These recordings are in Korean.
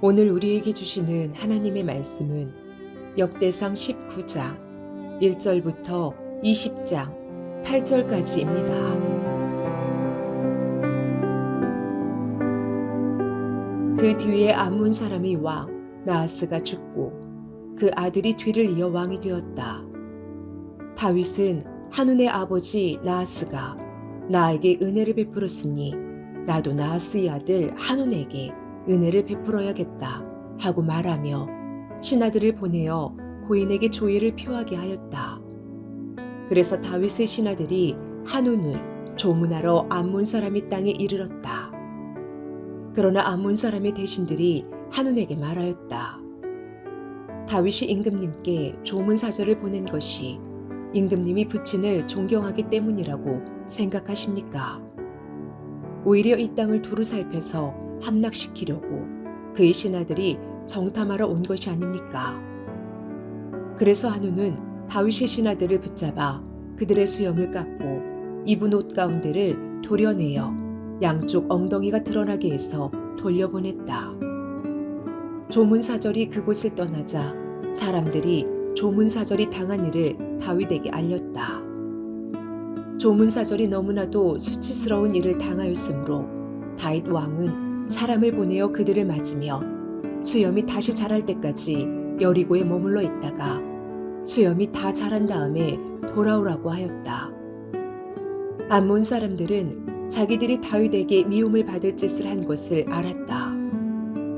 오늘 우리에게 주시는 하나님의 말씀은 역대상 19장 1절부터 20장 8절까지입니다. 그 뒤에 암몬 사람의 왕 나하스가 죽고 그 아들이 뒤를 이어 왕이 되었다. 다윗은 한운의 아버지 나하스가 나에게 은혜를 베풀었으니 나도 나하스의 아들 한운에게 은혜를 베풀어야겠다 하고 말하며 신하들을 보내어 고인에게 조의를 표하게 하였다. 그래서 다윗의 신하들이 한운을 조문하러 암몬 사람의 땅에 이르렀다. 그러나 암몬 사람의 대신들이 한운에게 말하였다. 다윗이 임금님께 조문 사절을 보낸 것이 임금님이 부친을 존경하기 때문이라고 생각하십니까? 오히려 이 땅을 두루 살펴서 함락시키려고 그의 신하들이 정탐하러 온 것이 아닙니까? 그래서 한운은 다윗의 신하들을 붙잡아 그들의 수염을 깎고 입은 옷 가운데를 도려내어 양쪽 엉덩이가 드러나게 해서 돌려보냈다. 조문사절이 그곳을 떠나자 사람들이 조문사절이 당한 일을 다윗에게 알렸다. 조문사절이 너무나도 수치스러운 일을 당하였으므로 다윗 왕은 사람을 보내어 그들을 맞으며 수염이 다시 자랄 때까지 여리고에 머물러 있다가 수염이 다 자란 다음에 돌아오라고 하였다. 암몬 사람들은 자기들이 다윗에게 미움을 받을 짓을 한 것을 알았다.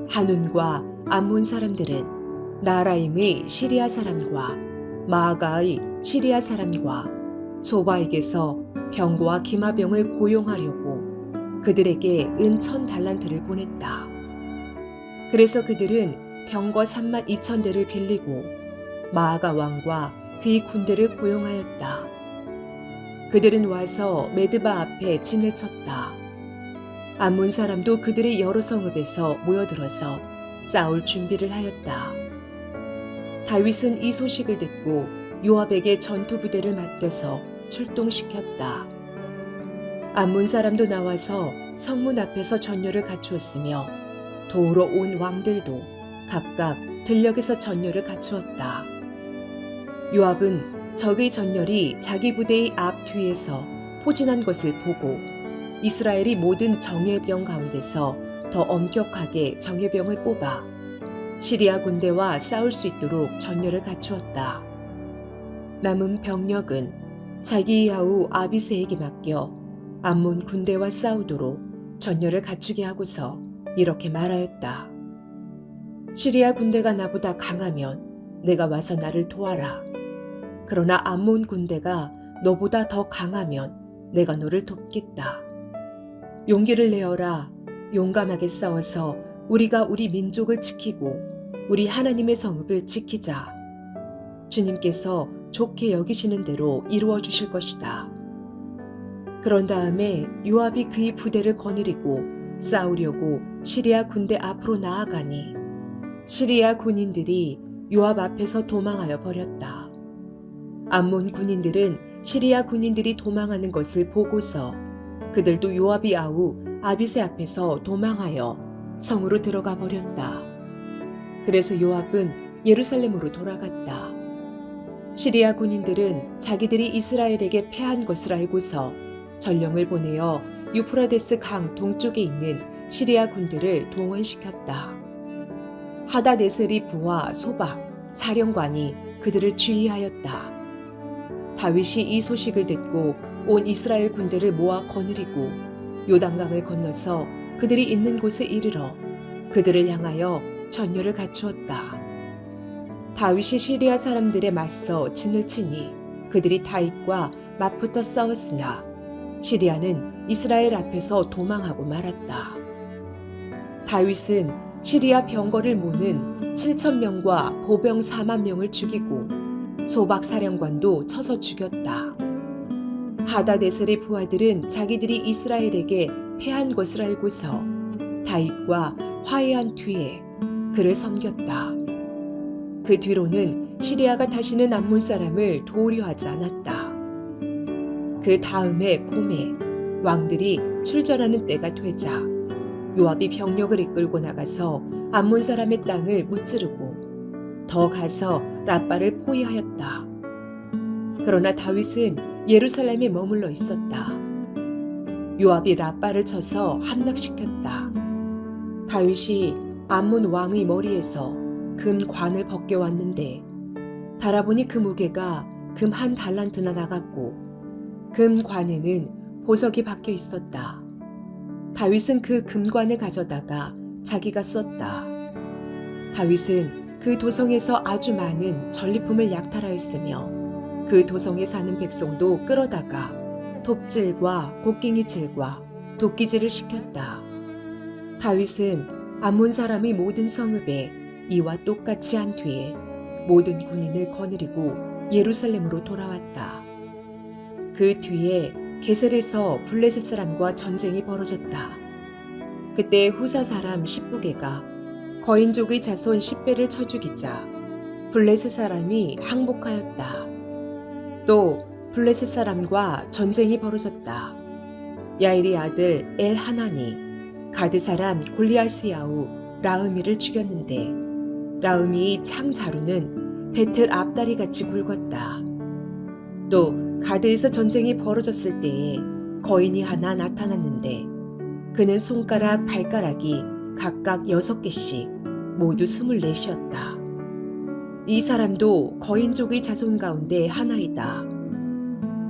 한운과 암몬 사람들은 나라임의 시리아 사람과 마아가의 시리아 사람과 소바에게서 병거와 기마병을 고용하려고 그들에게 은 1000달란트를 보냈다. 그래서 그들은 병거 32,000대를 빌리고 마아가 왕과 그의 군대를 고용하였다. 그들은 와서 메드바 앞에 진을 쳤다. 암몬 사람도 그들의 여러 성읍에서 모여들어서 싸울 준비를 하였다. 다윗은 이 소식을 듣고 요압에게 전투 부대를 맡겨서 출동시켰다. 암몬 사람도 나와서 성문 앞에서 전열을 갖추었으며 도우러 온 왕들도 각각 들녘에서 전열을 갖추었다. 요압은 적의 전열이 자기 부대의 앞 뒤에서 포진한 것을 보고 이스라엘이 모든 정예병 가운데서 더 엄격하게 정예병을 뽑아 시리아 군대와 싸울 수 있도록 전열을 갖추었다. 남은 병력은 자기 아우 아비새에게 맡겨 암몬 군대와 싸우도록 전열을 갖추게 하고서 이렇게 말하였다. 시리아 군대가 나보다 강하면 내가 와서 나를 도와라. 그러나 암몬 군대가 너보다 더 강하면 내가 너를 돕겠다. 용기를 내어라. 용감하게 싸워서 우리가 우리 민족을 지키고 우리 하나님의 성읍을 지키자. 주님께서 좋게 여기시는 대로 이루어 주실 것이다. 그런 다음에 요압이 그의 부대를 거느리고 싸우려고 시리아 군대 앞으로 나아가니 시리아 군인들이 요압 앞에서 도망하여 버렸다. 암몬 군인들은 시리아 군인들이 도망하는 것을 보고서 그들도 요압이 아우 아비새 앞에서 도망하여 성으로 들어가 버렸다. 그래서 요압은 예루살렘으로 돌아갔다. 시리아 군인들은 자기들이 이스라엘에게 패한 것을 알고서 전령을 보내어 유프라데스 강 동쪽에 있는 시리아 군대를 동원시켰다. 하다네셀의 부하 소박 사령관이 그들을 주의하였다. 다윗이 이 소식을 듣고 온 이스라엘 군대를 모아 거느리고 요단강을 건너서 그들이 있는 곳에 이르러 그들을 향하여 전열을 갖추었다. 다윗이 시리아 사람들에 맞서 진을 치니 그들이 다윗과 맞붙어 싸웠으나 시리아는 이스라엘 앞에서 도망하고 말았다. 다윗은 시리아 병거를 모는 7,000명과 보병 40,000명을 죽이고 소박 사령관도 쳐서 죽였다. 하다네셀의 부하들은 자기들이 이스라엘에게 패한 것을 알고서 다윗과 화해한 뒤에 그를 섬겼다. 그 뒤로는 시리아가 다시는 암몬 사람을 도우려 하지 않았다. 그 다음에 봄에 왕들이 출전하는 때가 되자 요압이 병력을 이끌고 나가서 암몬 사람의 땅을 무찌르고 더 가서 라빠를 포위하였다. 그러나 다윗은 예루살렘에 머물러 있었다. 요압이 라빠를 쳐서 함락시켰다. 다윗이 암몬 왕의 머리에서 금 관을 벗겨왔는데 달아보니 그 무게가 금 1달란트나 나갔고 금 관에는 보석이 박혀 있었다. 다윗은 그 금관을 가져다가 자기가 썼다. 다윗은 그 도성에서 아주 많은 전리품을 약탈하였으며 그 도성에 사는 백성도 끌어다가 톱질과 곡괭이질과 도끼질을 시켰다. 다윗은 암몬 사람의 모든 성읍에 이와 똑같이 한 뒤에 모든 군인을 거느리고 예루살렘으로 돌아왔다. 그 뒤에 게셀에서 블레셋 사람과 전쟁이 벌어졌다. 그때 후사 사람 십부개가 거인족의 자손 10배를 쳐 죽이자 블레셋 사람이 항복하였다. 또 블레셋 사람과 전쟁이 벌어졌다. 야일의 아들 엘하나니 가드 사람 골리앗의 아우 라으미를 죽였는데 라으미의 창 자루는 베틀 앞다리 같이 굵었다. 또 가드에서 전쟁이 벌어졌을 때에 거인이 하나 나타났는데 그는 손가락 발가락이 각각 6개씩 모두 24이었다. 이 사람도 거인족의 자손 가운데 하나이다.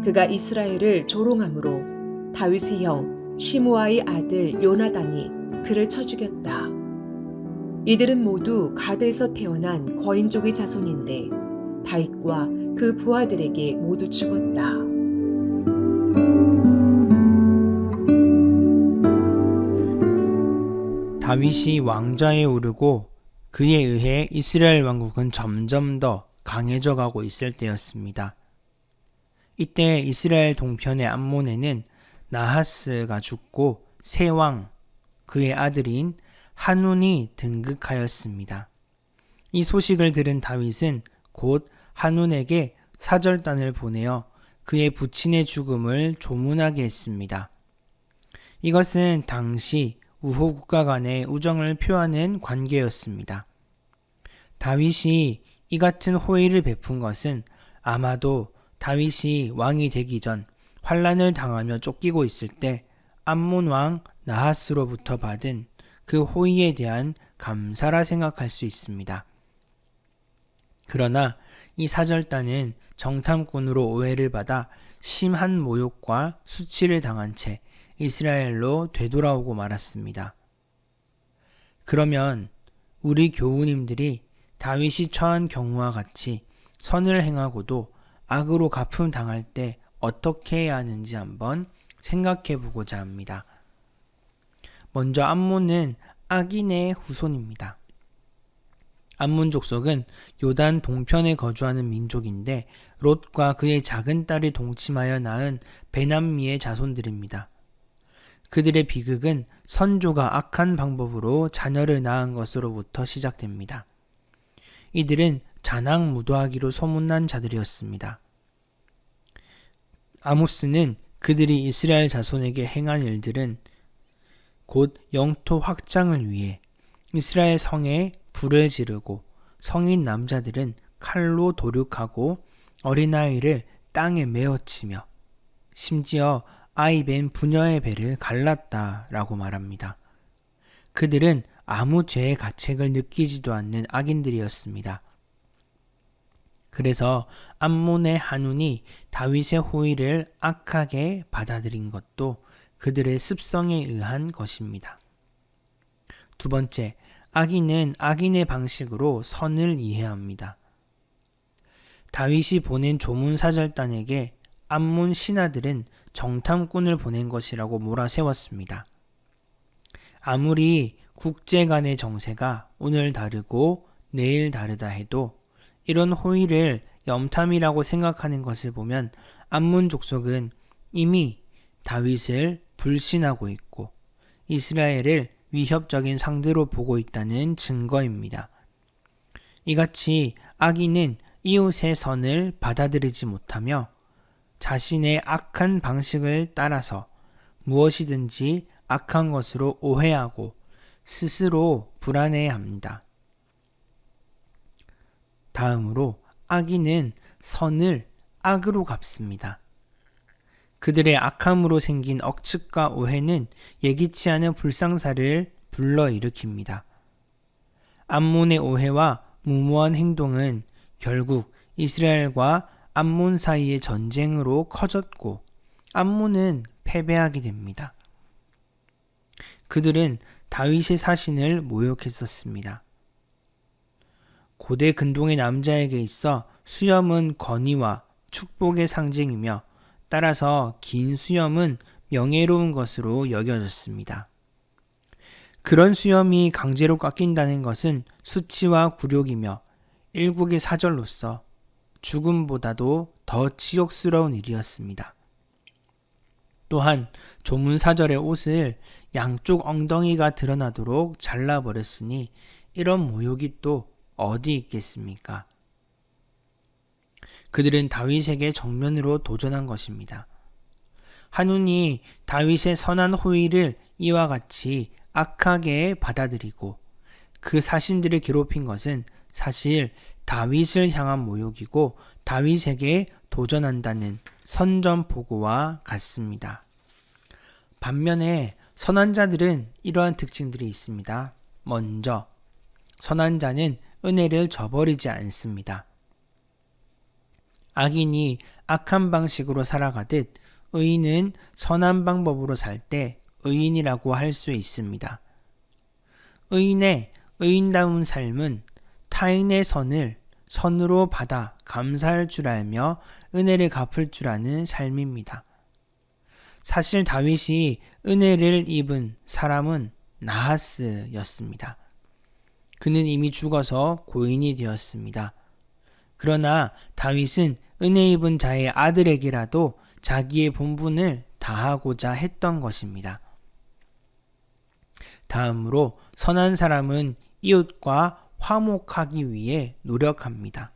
그가 이스라엘을 조롱함으로 다윗의 형 시므아의 아들 요나단이 그를 쳐 죽였다. 이들은 모두 가드에서 태어난 거인족의 자손인데 다윗과 그 부하들에게 모두 죽었다. 다윗이 왕좌에 오르고 그에 의해 이스라엘 왕국은 점점 더 강해져 가고 있을 때였습니다. 이때 이스라엘 동편의 암몬에는 나하스가 죽고 새 왕, 그의 아들인 한운이 등극하였습니다. 이 소식을 들은 다윗은 곧 한운에게 사절단을 보내어 그의 부친의 죽음을 조문하게 했습니다. 이것은 당시 우호 국가 간의 우정을 표하는 관계였습니다. 다윗이 이 같은 호의를 베푼 것은 아마도 다윗이 왕이 되기 전 환란을 당하며 쫓기고 있을 때 암몬 왕 나하스로부터 받은 그 호의에 대한 감사라 생각할 수 있습니다. 그러나 이 사절단은 정탐꾼으로 오해를 받아 심한 모욕과 수치를 당한 채 이스라엘로 되돌아오고 말았습니다. 그러면 우리 교우님들이 다윗이 처한 경우와 같이 선을 행하고도 악으로 갚음 당할 때 어떻게 해야 하는지 한번 생각해 보고자 합니다. 먼저 암몬은 악인의 후손입니다. 암몬 족속은 요단 동편에 거주하는 민족인데 롯과 그의 작은 딸이 동침하여 낳은 베남미의 자손들입니다. 그들의 비극은 선조가 악한 방법으로 자녀를 낳은 것으로부터 시작됩니다. 이들은 잔악무도하기로 소문난 자들이었습니다. 아모스는 그들이 이스라엘 자손에게 행한 일들은 곧 영토 확장을 위해 이스라엘 성에 불을 지르고 성인 남자들은 칼로 도륙하고 어린아이를 땅에 메어치며 심지어 아이 벤 부녀의 배를 갈랐다라고 말합니다. 그들은 아무 죄의 가책을 느끼지도 않는 악인들이었습니다. 그래서 암몬의 한운이 다윗의 호의를 악하게 받아들인 것도 그들의 습성에 의한 것입니다. 두 번째, 악인은 악인의 방식으로 선을 이해합니다. 다윗이 보낸 조문사절단에게 암몬 신하들은 정탐꾼을 보낸 것이라고 몰아세웠습니다. 아무리 국제 간의 정세가 오늘 다르고 내일 다르다 해도 이런 호의를 염탐이라고 생각하는 것을 보면 암몬 족속은 이미 다윗을 불신하고 있고 이스라엘을 위협적인 상대로 보고 있다는 증거입니다. 이같이 악인은 이웃의 선을 받아들이지 못하며 자신의 악한 방식을 따라서 무엇이든지 악한 것으로 오해하고 스스로 불안해합니다. 다음으로 악인은 선을 악으로 갚습니다. 그들의 악함으로 생긴 억측과 오해는 예기치 않은 불상사를 불러일으킵니다. 암몬의 오해와 무모한 행동은 결국 이스라엘과 암몬 사이의 전쟁으로 커졌고 암몬은 패배하게 됩니다. 그들은 다윗의 사신을 모욕했었습니다. 고대 근동의 남자에게 있어 수염은 권위와 축복의 상징이며 따라서 긴 수염은 명예로운 것으로 여겨졌습니다. 그런 수염이 강제로 깎인다는 것은 수치와 굴욕이며 일국의 사절로서 죽음보다도 더 치욕스러운 일이었습니다. 또한 조문사절의 옷을 양쪽 엉덩이가 드러나도록 잘라버렸으니 이런 모욕이 또 어디 있겠습니까? 그들은 다윗에게 정면으로 도전한 것입니다. 한운이 다윗의 선한 호의를 이와 같이 악하게 받아들이고 그 사신들을 괴롭힌 것은 사실 다윗을 향한 모욕이고 다윗에게 도전한다는 선전포고와 같습니다. 반면에 선한 자들은 이러한 특징들이 있습니다. 먼저, 선한 자는 은혜를 저버리지 않습니다. 악인이 악한 방식으로 살아가듯 의인은 선한 방법으로 살 때 의인이라고 할 수 있습니다. 의인의 의인다운 삶은 타인의 선을 선으로 받아 감사할 줄 알며 은혜를 갚을 줄 아는 삶입니다. 사실 다윗이 은혜를 입은 사람은 나하스였습니다. 그는 이미 죽어서 고인이 되었습니다. 그러나 다윗은 은혜 입은 자의 아들에게라도 자기의 본분을 다하고자 했던 것입니다. 다음으로 선한 사람은 이웃과 화목하기 위해 노력합니다.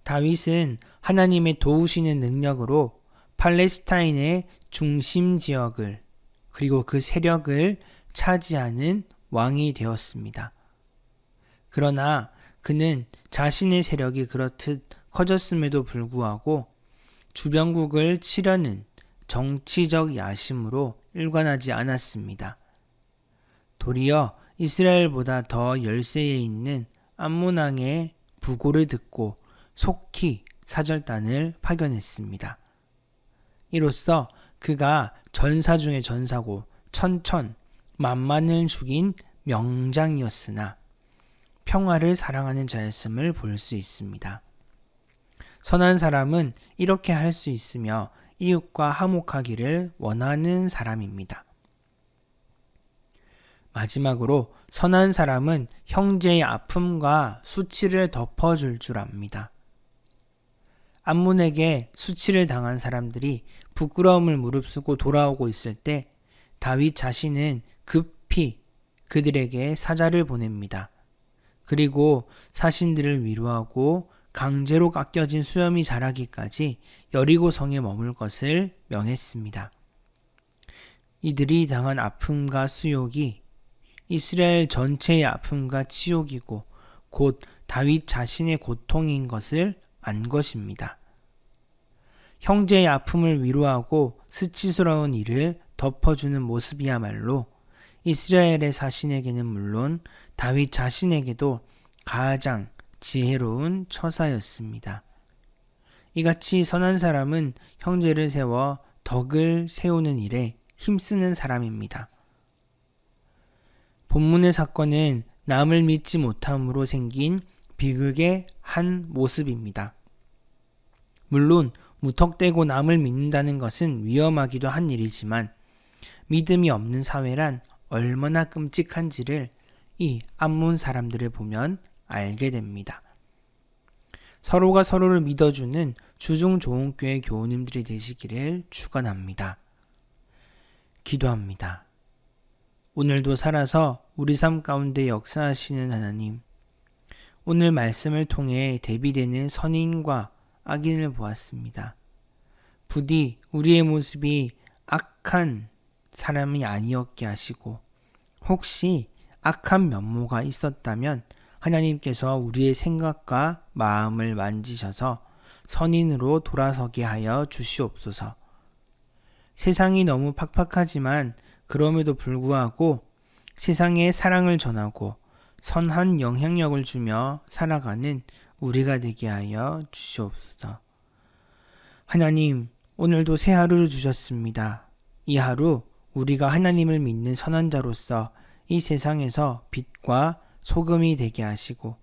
다윗은 하나님의 도우시는 능력으로 팔레스타인의 중심 지역을 그리고 그 세력을 차지하는 왕이 되었습니다. 그러나 그는 자신의 세력이 그렇듯 커졌음에도 불구하고 주변국을 치려는 정치적 야심으로 일관하지 않았습니다. 도리어 이스라엘보다 더 열세에 있는 암몬 왕의 부고를 듣고 속히 사절단을 파견했습니다. 이로써 그가 전사 중의 전사고 만만을 죽인 명장이었으나 평화를 사랑하는 자였음을 볼 수 있습니다. 선한 사람은 이렇게 할 수 있으며 이웃과 화목하기를 원하는 사람입니다. 마지막으로 선한 사람은 형제의 아픔과 수치를 덮어줄 줄 압니다. 암몬에게 수치를 당한 사람들이 부끄러움을 무릅쓰고 돌아오고 있을 때 다윗 자신은 급히 그들에게 사자를 보냅니다. 그리고 사신들을 위로하고 강제로 깎여진 수염이 자라기까지 여리고 성에 머물 것을 명했습니다. 이들이 당한 아픔과 수욕이 이스라엘 전체의 아픔과 치욕이고 곧 다윗 자신의 고통인 것을 안 것입니다. 형제의 아픔을 위로하고 수치스러운 일을 덮어주는 모습이야말로 이스라엘의 사신에게는 물론 다윗 자신에게도 가장 지혜로운 처사였습니다. 이같이 선한 사람은 형제를 세워 덕을 세우는 일에 힘쓰는 사람입니다. 본문의 사건은 남을 믿지 못함으로 생긴 비극의 한 모습입니다. 물론 무턱대고 남을 믿는다는 것은 위험하기도 한 일이지만 믿음이 없는 사회란 얼마나 끔찍한지를 이 암몬 사람들을 보면 알게 됩니다. 서로가 서로를 믿어주는 주중 좋은 교회 교우님들이 되시기를 축원합니다. 기도합니다. 오늘도 살아서 우리 삶 가운데 역사하시는 하나님, 오늘 말씀을 통해 대비되는 선인과 악인을 보았습니다. 부디 우리의 모습이 악한 사람이 아니었게 하시고 혹시 악한 면모가 있었다면 하나님께서 우리의 생각과 마음을 만지셔서 선인으로 돌아서게 하여 주시옵소서. 세상이 너무 팍팍하지만 그럼에도 불구하고 세상에 사랑을 전하고 선한 영향력을 주며 살아가는 우리가 되게 하여 주시옵소서. 하나님, 오늘도 새 하루를 주셨습니다. 이 하루 우리가 하나님을 믿는 선한 자로서 이 세상에서 빛과 소금이 되게 하시고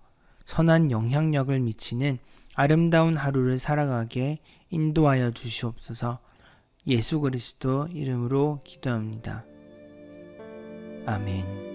선한 영향력을 미치는 아름다운 하루를 살아가게 인도하여 주시옵소서. 예수 그리스도 이름으로 기도합니다. 아멘.